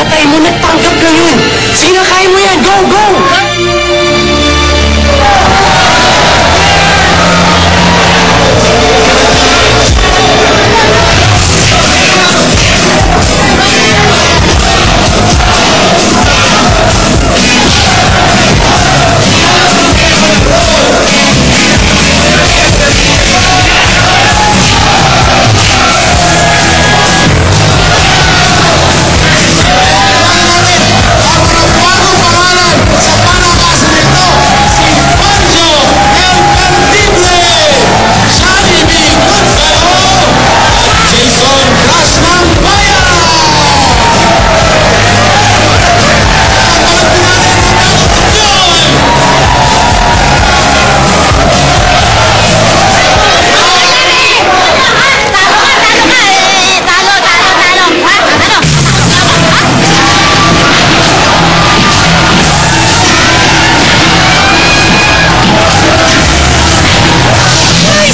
tatay mo nagpanggap ngayon. Sige na, kaya mo yan. Go, go!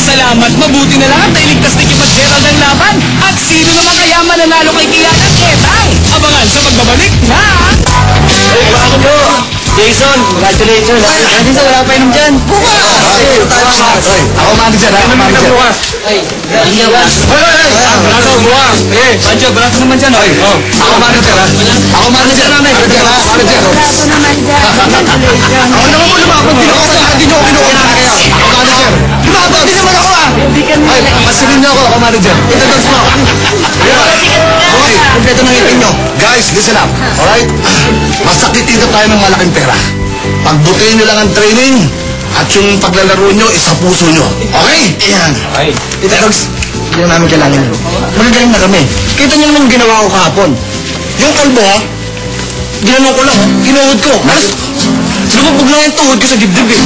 Salamat, mabuti na lang at nailigtas ni Kim at Gerald ang laban. At sino naman kaya mananalo kay Kian at Etang? Abangan sa pagbabalik na... Bago mo! Jason, congratulations! Jason, wala pa inom dyan! Ako manager, ako manager. Ay, hindi ba? Braso, buwang. Pancho, braso naman dyan. Ako manager, ha? Ako manager namin. Manager. Braso naman dyan. Congratulations. Ako naman mo lumabot. Hindi nyo kinukuha kaya. Ako manager. Lumabot, hindi naman ako, ha? Ay, pasilin niyo ako, ako manager. Ito mo. Okay, kompleto ng ngipin nyo. Guys, listen up. Alright? Masakitin na tayo ng malaking pera. Pagbutiin nyo lang ang training at yung paglalaro nyo, isa puso nyo. Okay? Ayan. Ay. Ito, Dogs, hindi na namin kailangan nyo. Magagaling na kami. Kita nyo naman ginawa ko kahapon. Yung kalbo, ha? Ginanong ko lang, ha? Kinuhod ko. Lumabog lang yung tuhod ko sa dibdib, eh.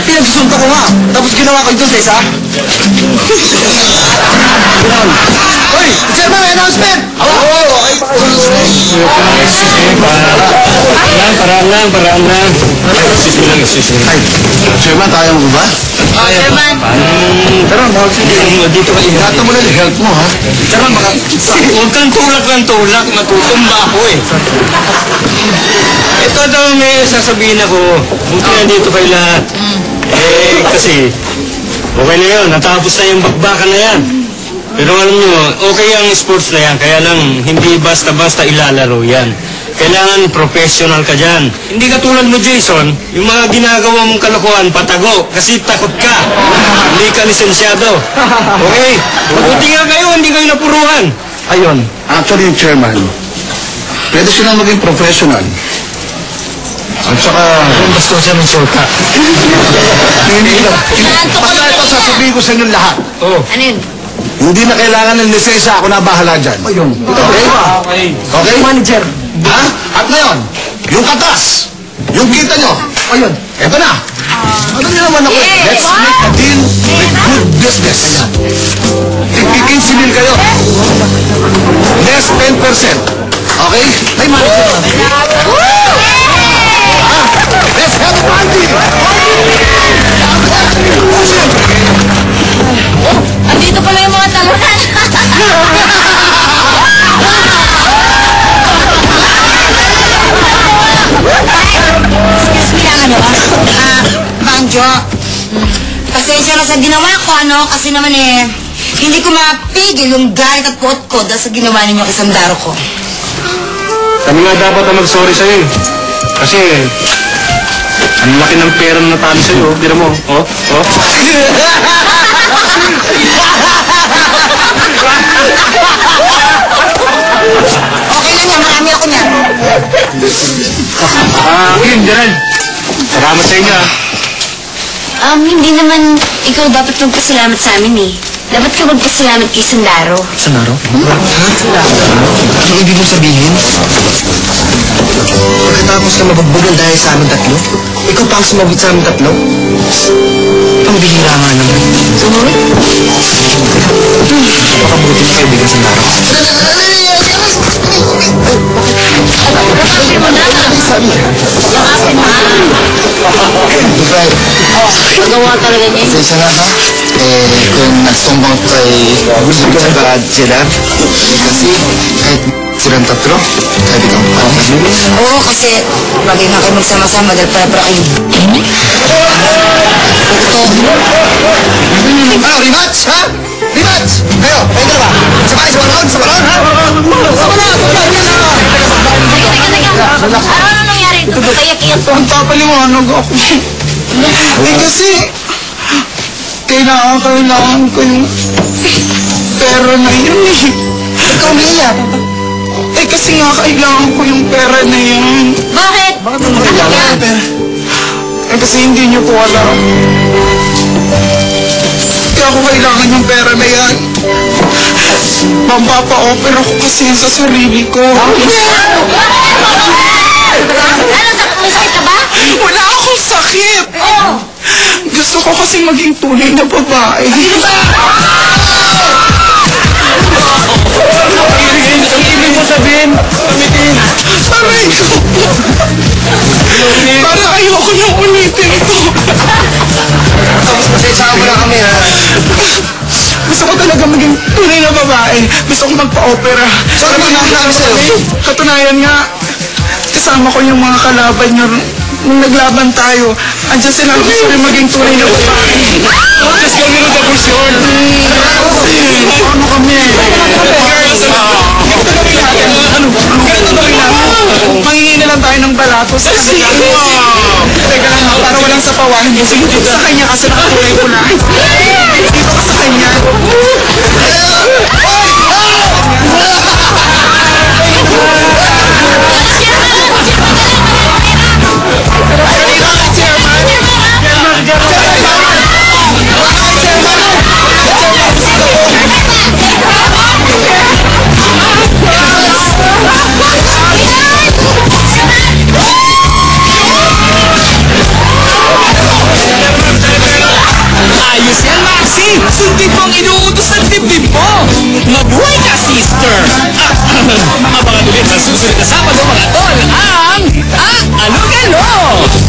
Pinagsusunta ko, ha? Tapos ginawa ko ito sa isa. Hoy! Chairman, may announcement! Parang lang. Ay, Chairman, kaya mo ba? Chairman. Tara, mahal sige. Dito ka ingatan mo na yung health mo, ha? Chairman, baka... Huwag kang tulak ng tulak, matutumba ako eh. Ito daw may sasabihin ako, buti na dito kayo lahat. Kasi, okay na yun, natapos na yung bakbakan na yan. Pero alam nyo, okay ang sports na yan, kaya lang hindi basta-basta ilalaro yan. Kailangan professional ka dyan. Hindi ka tulad mo, Jason, yung mga ginagawa mong kalokohan, patago, kasi takot ka. Hindi ka lisensyado. Okay? Mabuti nga kayo, hindi kayo napuruhan. Ayun, actually yung chairman, pwede siya na maging professional. At saka... Basta siya ng sulka. Basta ito, sasabihin ko sa inyo lahat. Oh. Ano yun? Hindi na kailangan ng lisensya, ako na bahala dyan. Ayun. Okay? Okay? Manager. Ha? At ngayon, yung katas, yung kita nyo, ayun, eto na. Ano nyo naman ako? Let's make a deal with good business. Tig-15 mil kayo. Less 10%. Okay? Ay, manager. Let's have a party! Andito pala yung mga talunan. Excuse me lang, Banjo. Pasensya na sa ginawa ko, kasi naman hindi ko mapigil yung galit at pot ko dahil sa ginawa ninyo kay Sandaro ko. Kami nga dapat ang mag-sorry sa'yo eh. Kasi, ang laki ng pera na natalo sa'yo. Tira mo, oh. Okay lang yan, marami ako niyan. Kim, Gerald. Salamat sa inyo Hindi naman ikaw dapat magpasalamat sa amin eh. Dapat ka magpasalamat kay Sandaro. Sandaro? Anong ibig mong sabihin? Pagkatapos na mabagbugan dahil sa amin tatlo, ikaw pa ang sumabit sa amin tatlo? Ang bihira nga naman. Sumuwi? Napakabuti na kaibigan Sandaro. Lakapin mo na. Lakapin mo na. Nagawa talaga niya. Pasensya na ha. Kung nagsumbang ko kay Wilson at Gerard, kasi kahit silang tatlo? Pwede kang partner. Oo, kasi lagi nga kayo magsama-sama dahil para kayo. Ano, rematch, ha? Rematch! Kayo, kayo ba? Sabay, sa balon, ha? Sa balon! Ano nangyari? Kaya-kaya to. Ang papaliwanag ako. Kasi, kailangan ko yung pera na yun eh. Ikaw umiiyak. Kasi nga kailangan ko yung pera na yun. Bakit? Bakit mo kailangan ang pera? Kasi hindi niyo po alam. Kaya ako kailangan yung pera na yan. Mampapa-opera ko kasi sa sarili ko. May sakit ka ba? Wala akong sakit. Oo. Gusto ko kasi maging tunay na babae. Ang ibig mo sabihin, pamitin. Aray ko. Para ayoko nang ulitin ito. Tapos pasensya mo na kami, ha? Gusto ko talaga maging tunay na babae. Gusto ko magpa-opera. So, ano ba namin sa'yo? Katunayan nga, kasama ko yung mga kalaban nyo. Nung naglaban tayo, andyan sila gusto rin maging tunay na babae. Tapos kami rin tapos yun. Ano kami? Girls, ganito gawin natin. Ganito gawin natin. Mangingi na lang tayo ng balato sa kanila. Teka lang, para walang sapawan. Dito sa kanya kasi nakakulay ko na. Dito ka sa kanya. Ayos yan, Maxi! Sundin mo ang inuutos ng dibdib mo! Mabuhay ka, sister! Abangan ulit sa susunod na Sabado, mga tol, ang Alugalo!